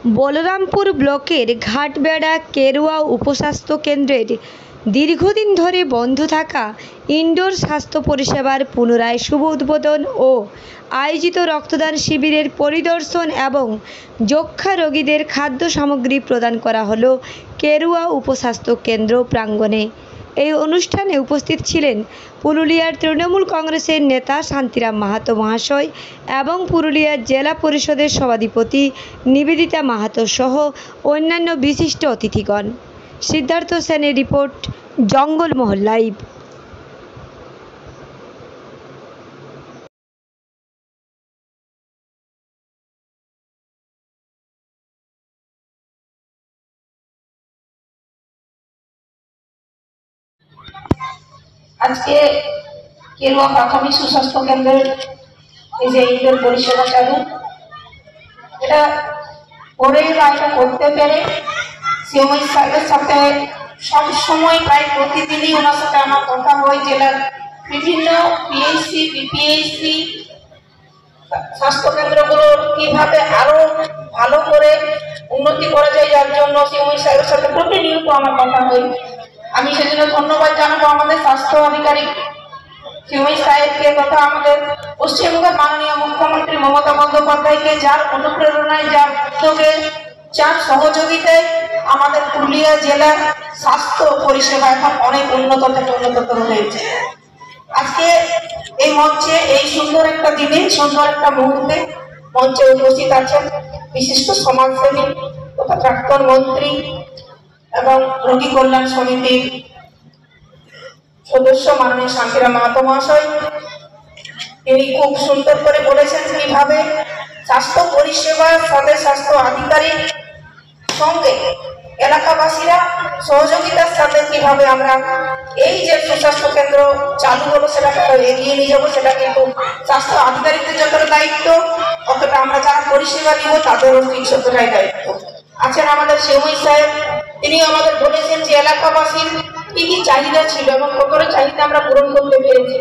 বলরামপুর ব্লকের ঘাটবেড়া কেরুয়া উপস্বাস্থ্য কেন্দ্রের দীর্ঘদিন ধরে বন্ধ থাকা ইনডোর স্বাস্থ্য পরিষেবার পুনরায় শুভ উদ্বোধন ও আয়োজিত রক্তদান শিবিরের পরিদর্শন এবং যক্ষ্মা রোগীদের খাদ্য সামগ্রী প্রদান করা হলো কেরুয়া উপস্বাস্থ্য কেন্দ্র প্রাঙ্গণে। এই অনুষ্ঠানে উপস্থিত ছিলেন পুরুলিয়ার তৃণমূল কংগ্রেসের নেতা শান্তিরাম মাহাতো মহাশয় এবং পুরুলিয়া জেলা পরিষদের সভাধিপতি নিবেদিতা মাহাতো সহ অন্যান্য বিশিষ্ট অতিথিগণ। সিদ্ধার্থ সেনের রিপোর্ট, জঙ্গলমহল লাইভ। আজকে কেরুয়া প্রাথমিক সুস্বাস্থ্য কেন্দ্রের এই যে ইনডোর পরিষেবা চালু, এটা করে বা এটা করতে পেরে সিএমআই সাহেবের সাথে সবসময় প্রায় প্রতিদিনই ওনার সাথে আমার কথা হয়। জেলার বিভিন্ন পিএইচসি, বিপিএইচসি স্বাস্থ্যকেন্দ্রগুলোর কীভাবে আরও ভালো করে উন্নতি করা যায়, যার জন্য সিএমআই সাহেবের সাথে প্রতিনিয়ত আমার কথা হয়। আমি সেজন্য ধন্যবাদ জানাবো আমাদের স্বাস্থ্য আধিকারিক সিএমআই সাহেবকে তথা আমাদের পশ্চিমবঙ্গের মাননীয় মুখ্যমন্ত্রী মমতা বন্দ্যোপাধ্যায়কে, যার অনুপ্রেরণায়, যার উদ্যোগে, যার সহযোগিতায় আমাদের পুরুলিয়া জেলার স্বাস্থ্য পরিষেবা এখন অনেক উন্নত থেকে উন্নততর হয়েছে। আজকে এই মঞ্চে এই সুন্দর একটা দিনে, সুন্দর একটা মুহূর্তে মঞ্চে উপস্থিত আছেন বিশিষ্ট সমাজসেবী তথা প্রাক্তন মন্ত্রী এবং রোগী কল্যাণ সমিতির সদস্য মাননীয় শান্তিরাম মাহাতো মহাশয়। তিনি খুব সুন্দর করে বলেছেন কিভাবে স্বাস্থ্য পরিষেবার সাথে স্বাস্থ্য আধিকারিক সঙ্গে এলাকাবাসীরা সহযোগিতার সাথে কিভাবে আমরা এই যে সুস্বাস্থ্য কেন্দ্র চালু হলো সেটাকে এগিয়ে নিয়ে যাবো। সেটা কিন্তু স্বাস্থ্য আধিকারিকদের যতটা দায়িত্ব, অতটা আমরা যারা পরিষেবা দিব তাদেরও ঠিক ততটাই দায়িত্ব। আছেন আমাদের সিএমআই সাহেব, তিনি আমাদের বলেছেন যে এলাকাবাসীর কি কি চাহিদা ছিল এবং কতটা চাহিদা আমরা পূরণ করতে পেরেছি।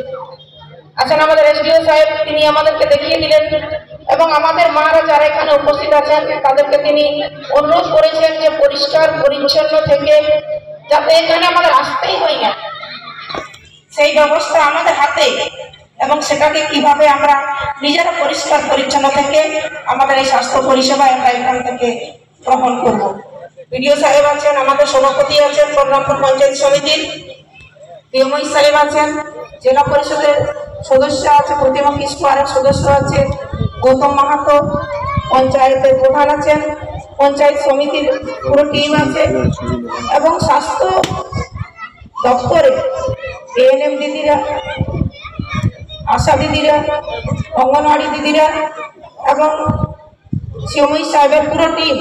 আছেন আমাদের এসডিও সাহেব, তিনি আমাদেরকে দেখিয়ে দিলেন এবং আমাদের মারা যারা এখানে উপস্থিত আছেন তাদেরকে তিনি অনুরোধ করেছেন যে পরিষ্কার পরিচ্ছন্ন থেকে যাতে এখানে আমাদের আসতেই হয় না, সেই ব্যবস্থা আমাদের হাতে, এবং সেটাকে কিভাবে আমরা নিজেরা পরিষ্কার পরিচ্ছন্ন থেকে আমাদের এই স্বাস্থ্য পরিষেবা আমরা এখান থেকে গ্রহণ করব। বিডিও সাহেব আছেন, আমাদের সভাপতি আছেন বলরামপুর পঞ্চায়েত সমিতির, সিএমআই সাহেব আছেন, জেলা পরিষদের সদস্য আছে প্রতিমা কিস্কু, আরেক সদস্য আছে গৌতম মাহাতো, পঞ্চায়েতের প্রধান আছেন, পঞ্চায়েত সমিতির পুরো টিম আছে এবং স্বাস্থ্য দপ্তরে এএনএম দিদিরা, আশা দিদিরা, অঙ্গনওয়াড়ি দিদিরা এবং সিএমআই সাহেবের পুরো টিম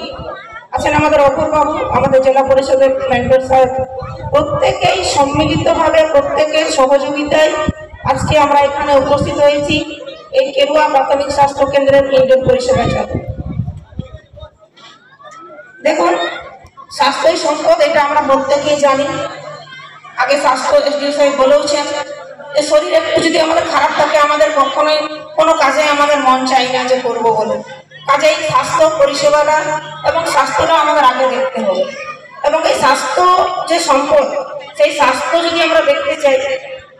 আছেন, আমাদের অপূর্বাবু, আমাদের জেলা পরিষদের মেন্টর সাহেব, প্রত্যেকেই সম্মিলিতভাবে প্রত্যেকের সহযোগিতায় আজকে আমরা এখানে উপস্থিত হয়েছি এই কেরুয়া প্রাথমিক স্বাস্থ্য কেন্দ্রের ইনডোর পরিষেবা চালু। দেখুন, স্বাস্থ্যই সম্পদ, এটা আমরা প্রত্যেকেই জানি। আগে স্বাস্থ্য এসডিও সাহেব বলেওছেন যে শরীর একটু যদি আমাদের খারাপ থাকে আমাদের কখনোই কোনো কাজে আমাদের মন চাই না যে করবো বলে। কাজেই স্বাস্থ্য পরিষেবাটা এবং স্বাস্থ্যটা আমাদের আগে দেখতে হবে, এবং এই স্বাস্থ্য যে সম্পদ, সেই স্বাস্থ্য যদি আমরা দেখতে চাই,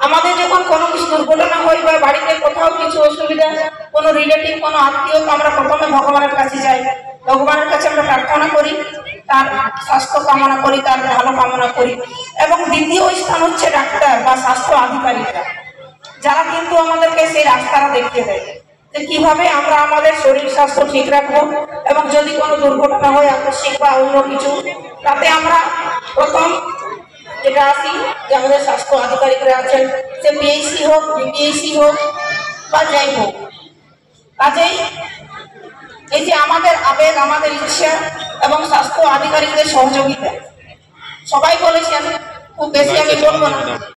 আমাদের যখন কোনো কিছু দুর্ঘটনা হয় বা বাড়িতে কোথাও কিছু অসুবিধা, কোনো রিলেটিভ, কোনো আত্মীয়, তো আমরা প্রথমে ভগবানের কাছে যাই, ভগবানের কাছে আমরা প্রার্থনা করি, তার স্বাস্থ্য কামনা করি, তার ভালো কামনা করি। এবং দ্বিতীয় স্থান হচ্ছে ডাক্তার বা স্বাস্থ্য আধিকারিকরা, যারা কিন্তু আমাদেরকে সেই রাস্তাটা দেখিয়ে দেয় যে কিভাবে আমরা আমাদের শরীর স্বাস্থ্য ঠিক রাখবো, এবং যদি কোনো দুর্ঘটনা হয় আকস্মিক বা অন্য কিছু, তাতে আমরা প্রথম যেটা আসি যে আমাদের স্বাস্থ্য আধিকারিকরা আছেন, সে পিএইচসি হোক, বিপিএইচসি হোক বা যাই হোক। কাজেই এই যে আমাদের আবেগ, আমাদের ইচ্ছা এবং স্বাস্থ্য আধিকারিকদের সহযোগিতা, সবাই বলেছেন, খুব বেশি আমি বলবো না।